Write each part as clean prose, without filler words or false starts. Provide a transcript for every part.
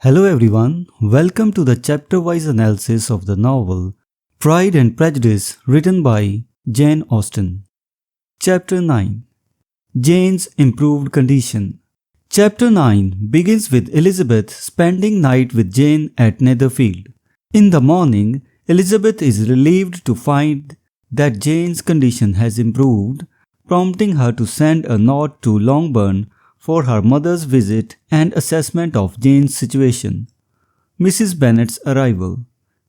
Hello everyone, welcome to the chapter-wise analysis of the novel Pride and Prejudice written by Jane Austen. Chapter 9 Jane's Improved Condition. Chapter 9 begins with Elizabeth spending night with Jane at Netherfield. In the morning, Elizabeth is relieved to find that Jane's condition has improved, prompting her to send a note to Longbourn for her mother's visit and assessment of Jane's situation. Mrs. Bennet's arrival.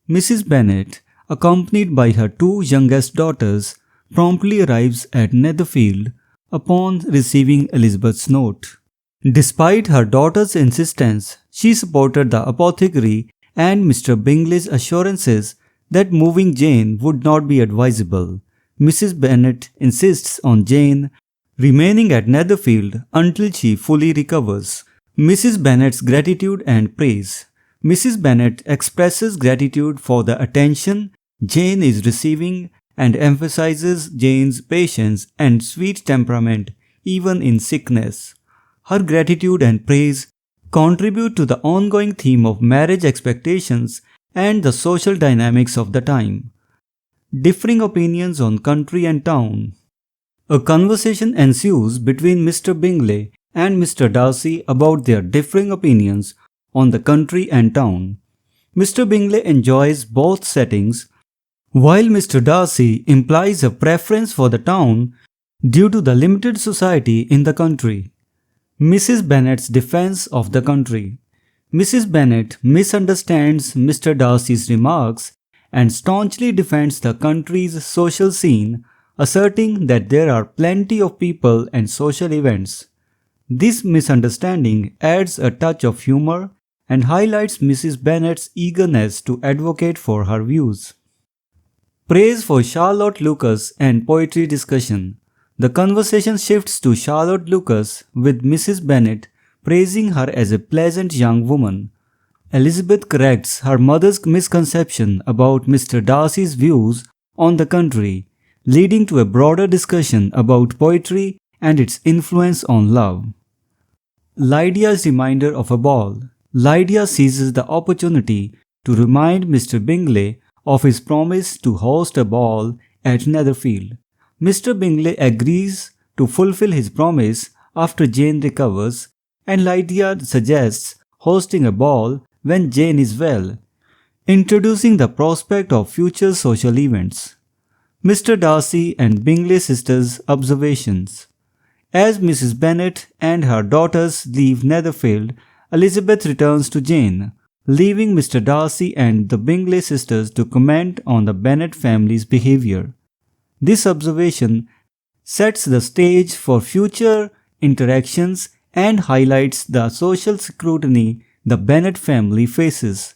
Mrs. Bennet, accompanied by her two youngest daughters, promptly arrives at Netherfield upon receiving Elizabeth's note. Despite her daughter's insistence, she supported the apothecary and Mr. Bingley's assurances that moving Jane would not be advisable. Mrs. Bennet insists on Jane remaining at Netherfield until she fully recovers. Mrs. Bennet's gratitude and praise. Mrs. Bennet expresses gratitude for the attention Jane is receiving and emphasizes Jane's patience and sweet temperament even in sickness. Her gratitude and praise contribute to the ongoing theme of marriage expectations and the social dynamics of the time. Differing opinions on country and town. A conversation ensues between Mr. Bingley and Mr. Darcy about their differing opinions on the country and town. Mr. Bingley enjoys both settings, while Mr. Darcy implies a preference for the town due to the limited society in the country. Mrs. Bennet's defense of the country. Mrs. Bennet misunderstands Mr. Darcy's remarks and staunchly defends the country's social scene, asserting that there are plenty of people and social events. This misunderstanding adds a touch of humor and highlights Mrs. Bennet's eagerness to advocate for her views. Praise for Charlotte Lucas and poetry discussion. The conversation shifts to Charlotte Lucas with Mrs. Bennet praising her as a pleasant young woman. Elizabeth corrects her mother's misconception about Mr. Darcy's views on the country, leading to a broader discussion about poetry and its influence on love. Lydia's reminder of a ball. Lydia seizes the opportunity to remind Mr. Bingley of his promise to host a ball at Netherfield. Mr. Bingley agrees to fulfill his promise after Jane recovers, and Lydia suggests hosting a ball when Jane is well, introducing the prospect of future social events. Mr. Darcy and Bingley sisters' observations. As Mrs. Bennet and her daughters leave Netherfield, Elizabeth returns to Jane, leaving Mr. Darcy and the Bingley sisters to comment on the Bennet family's behavior. This observation sets the stage for future interactions and highlights the social scrutiny the Bennet family faces.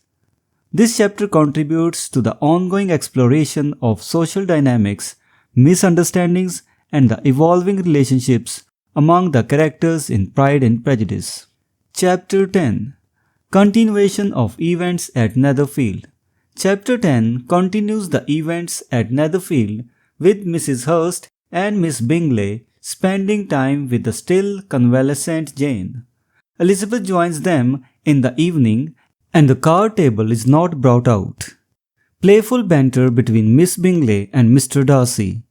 This chapter contributes to the ongoing exploration of social dynamics, misunderstandings, and the evolving relationships among the characters in Pride and Prejudice. Chapter 10 Continuation of Events at Netherfield. Chapter 10 continues the events at Netherfield with Mrs. Hurst and Miss Bingley spending time with the still convalescent Jane. Elizabeth joins them in the evening and the card table is not brought out. Playful banter between Miss Bingley and Mr. Darcy.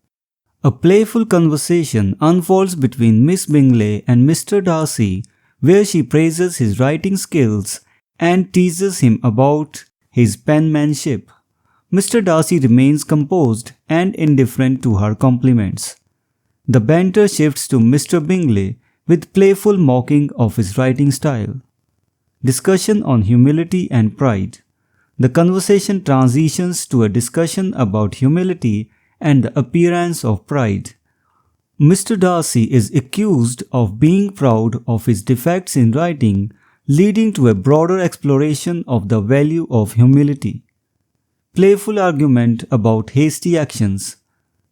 A playful conversation unfolds between Miss Bingley and Mr. Darcy where she praises his writing skills and teases him about his penmanship. Mr. Darcy remains composed and indifferent to her compliments. The banter shifts to Mr. Bingley with playful mocking of his writing style. Discussion on humility and pride. The conversation transitions to a discussion about humility and the appearance of pride. Mr. Darcy is accused of being proud of his defects in writing, leading to a broader exploration of the value of humility. Playful argument about hasty actions.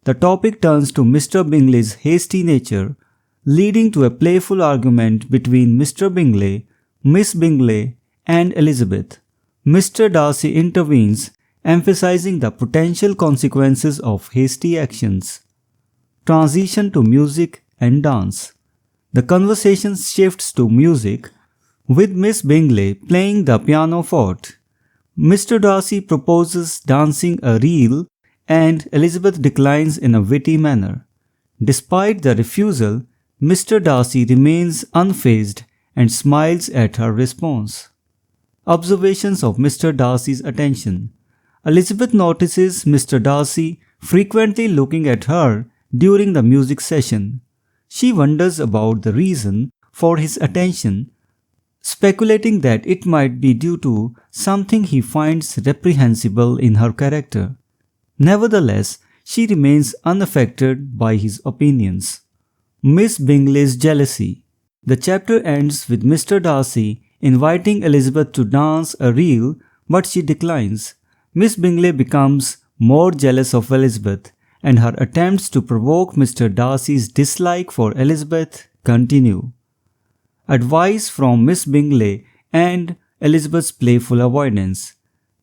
The topic turns to Mr. Bingley's hasty nature, leading to a playful argument between Mr. Bingley, Miss Bingley, and Elizabeth. Mr. Darcy intervenes, emphasizing the potential consequences of hasty actions. Transition to music and dance. The conversation shifts to music, With Miss Bingley playing the pianoforte, Mr. Darcy proposes dancing a reel and Elizabeth declines in a witty manner. Despite the refusal, Mr. Darcy remains unfazed and smiles at her response. Observations of Mr. Darcy's attention. Elizabeth notices Mr. Darcy frequently looking at her during the music session. She wonders about the reason for his attention, speculating that it might be due to something he finds reprehensible in her character. Nevertheless, she remains unaffected by his opinions. Miss Bingley's jealousy. The chapter ends with Mr. Darcy inviting Elizabeth to dance a reel, but she declines. Miss Bingley becomes more jealous of Elizabeth, and her attempts to provoke Mr. Darcy's dislike for Elizabeth continue. Advice from Miss Bingley and Elizabeth's playful avoidance.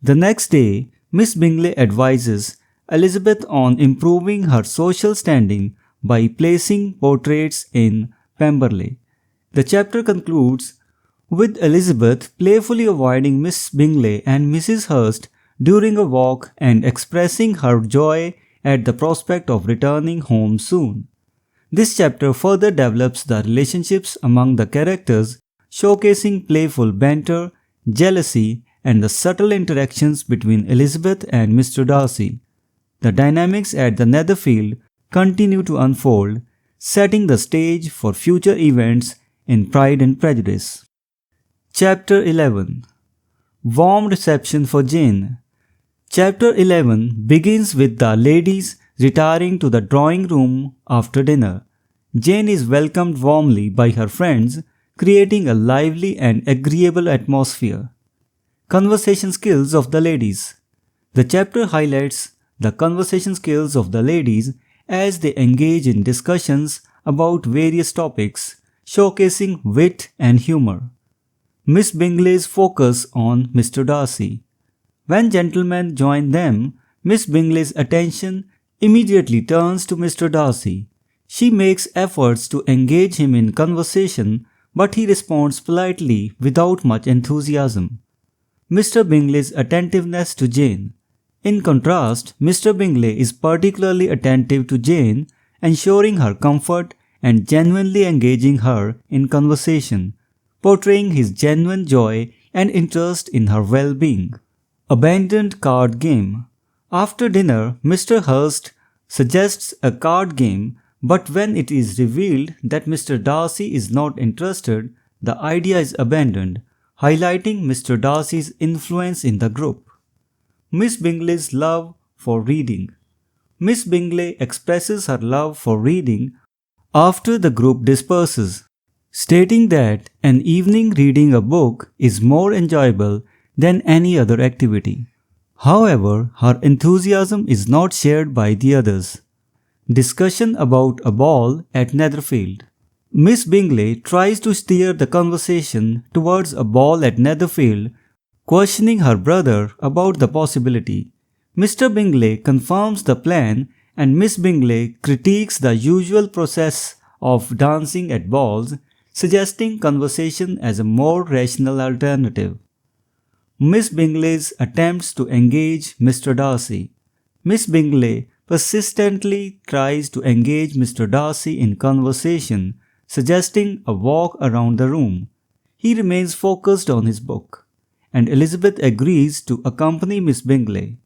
The next day, Miss Bingley advises Elizabeth on improving her social standing by placing portraits in Pemberley. The chapter concludes with Elizabeth playfully avoiding Miss Bingley and Mrs. Hurst during a walk and expressing her joy at the prospect of returning home soon. This chapter further develops the relationships among the characters, showcasing playful banter, jealousy, and the subtle interactions between Elizabeth and Mr. Darcy. The dynamics at the Netherfield continue to unfold, setting the stage for future events in Pride and Prejudice. Chapter 11. Warm Reception for Jane. Chapter 11 begins with the ladies retiring to the drawing room after dinner. Jane is welcomed warmly by her friends, creating a lively and agreeable atmosphere. Conversation skills of the ladies. The chapter highlights the conversation skills of the ladies as they engage in discussions about various topics, showcasing wit and humor. Miss Bingley's focus on Mr. Darcy. When gentlemen join them, Miss Bingley's attention immediately turns to Mr. Darcy. She makes efforts to engage him in conversation, but he responds politely without much enthusiasm. Mr. Bingley's attentiveness to Jane. In contrast, Mr. Bingley is particularly attentive to Jane, ensuring her comfort and genuinely engaging her in conversation, portraying his genuine joy and interest in her well-being. Abandoned card game. After dinner, Mr. Hurst suggests a card game, but when it is revealed that Mr. Darcy is not interested, the idea is abandoned, highlighting Mr. Darcy's influence in the group. Miss Bingley's love for reading. Miss Bingley expresses her love for reading after the group disperses, stating that an evening reading a book is more enjoyable than any other activity. However, her enthusiasm is not shared by the others. Discussion about a ball at Netherfield. Miss Bingley tries to steer the conversation towards a ball at Netherfield, questioning her brother about the possibility. Mr. Bingley confirms the plan and Miss Bingley critiques the usual process of dancing at balls, suggesting conversation as a more rational alternative. Miss Bingley's attempts to engage Mr. Darcy. Miss Bingley persistently tries to engage Mr. Darcy in conversation, suggesting a walk around the room. He remains focused on his book, and Elizabeth agrees to accompany Miss Bingley.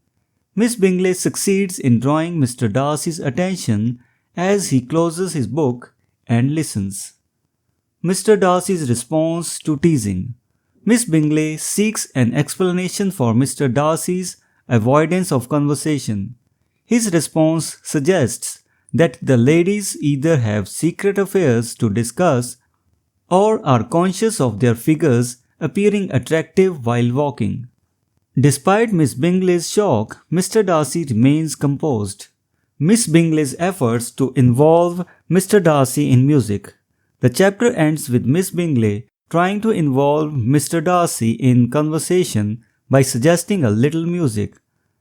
Miss Bingley succeeds in drawing Mr. Darcy's attention as he closes his book and listens. Mr. Darcy's response to teasing. Miss Bingley seeks an explanation for Mr. Darcy's avoidance of conversation. His response suggests that the ladies either have secret affairs to discuss or are conscious of their figures appearing attractive while walking. Despite Miss Bingley's shock, Mr. Darcy remains composed. Miss Bingley's efforts to involve Mr. Darcy in music. The chapter ends with Miss Bingley trying to involve Mr. Darcy in conversation by suggesting a little music.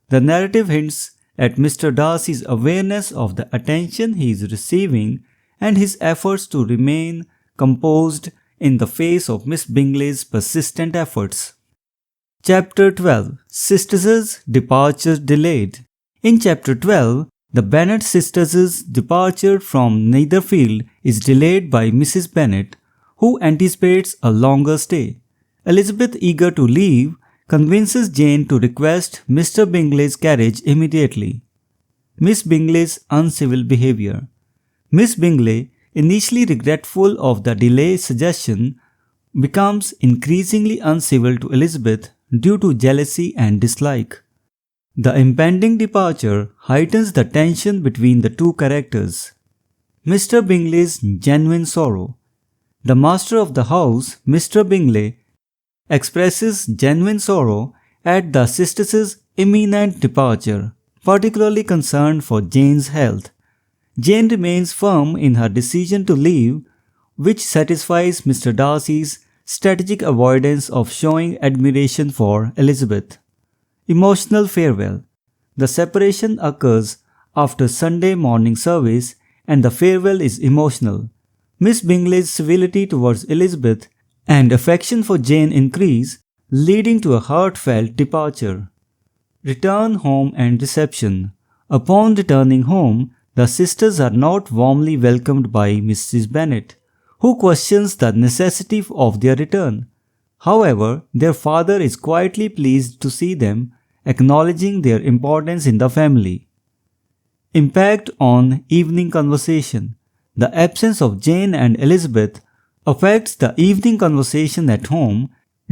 The narrative hints at Mr. Darcy's awareness of the attention he is receiving and his efforts to remain composed in the face of Miss Bingley's persistent efforts. Chapter 12. Sisters' Departure Delayed. In Chapter 12, the Bennet sisters' departure from Netherfield is delayed by Mrs. Bennet, who anticipates a longer stay. Elizabeth, eager to leave, convinces Jane to request Mr. Bingley's carriage immediately. Miss Bingley's uncivil behavior. Miss Bingley, initially regretful of the delay suggestion, becomes increasingly uncivil to Elizabeth due to jealousy and dislike. The impending departure heightens the tension between the two characters. Mr. Bingley's genuine sorrow. The master of the house, Mr. Bingley, expresses genuine sorrow at the sisters' imminent departure, particularly concerned for Jane's health. Jane remains firm in her decision to leave, which satisfies Mr. Darcy's strategic avoidance of showing admiration for Elizabeth. Emotional farewell. The separation occurs after Sunday morning service and the farewell is emotional. Miss Bingley's civility towards Elizabeth and affection for Jane increase, leading to a heartfelt departure. Return home and reception. Upon returning home, the sisters are not warmly welcomed by Mrs. Bennet, who questions the necessity of their return. However, their father is quietly pleased to see them, acknowledging their importance in the family. Impact on evening conversation. The absence of Jane and Elizabeth affects the evening conversation at home,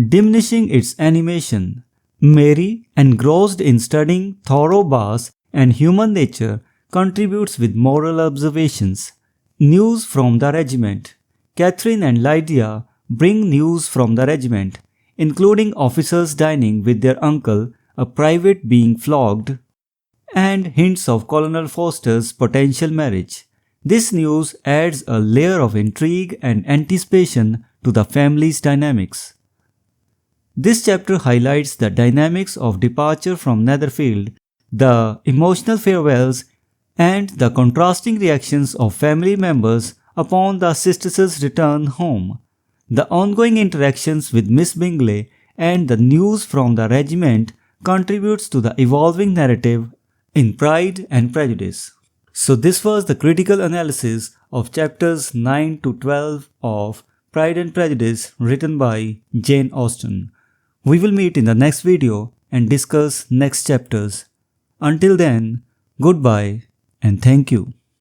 diminishing its animation. Mary, engrossed in studying Thoreau and human nature, contributes with moral observations. News from the regiment. Catherine and Lydia bring news from the regiment, including officers dining with their uncle, a private being flogged, and hints of Colonel Forster's potential marriage. This news adds a layer of intrigue and anticipation to the family's dynamics. This chapter highlights the dynamics of departure from Netherfield, the emotional farewells, and the contrasting reactions of family members upon the sisters' return home. The ongoing interactions with Miss Bingley and the news from the regiment contributes to the evolving narrative in Pride and Prejudice. So this was the critical analysis of chapters 9 to 12 of Pride and Prejudice written by Jane Austen. We will meet in the next video and discuss next chapters. Until then, goodbye and thank you.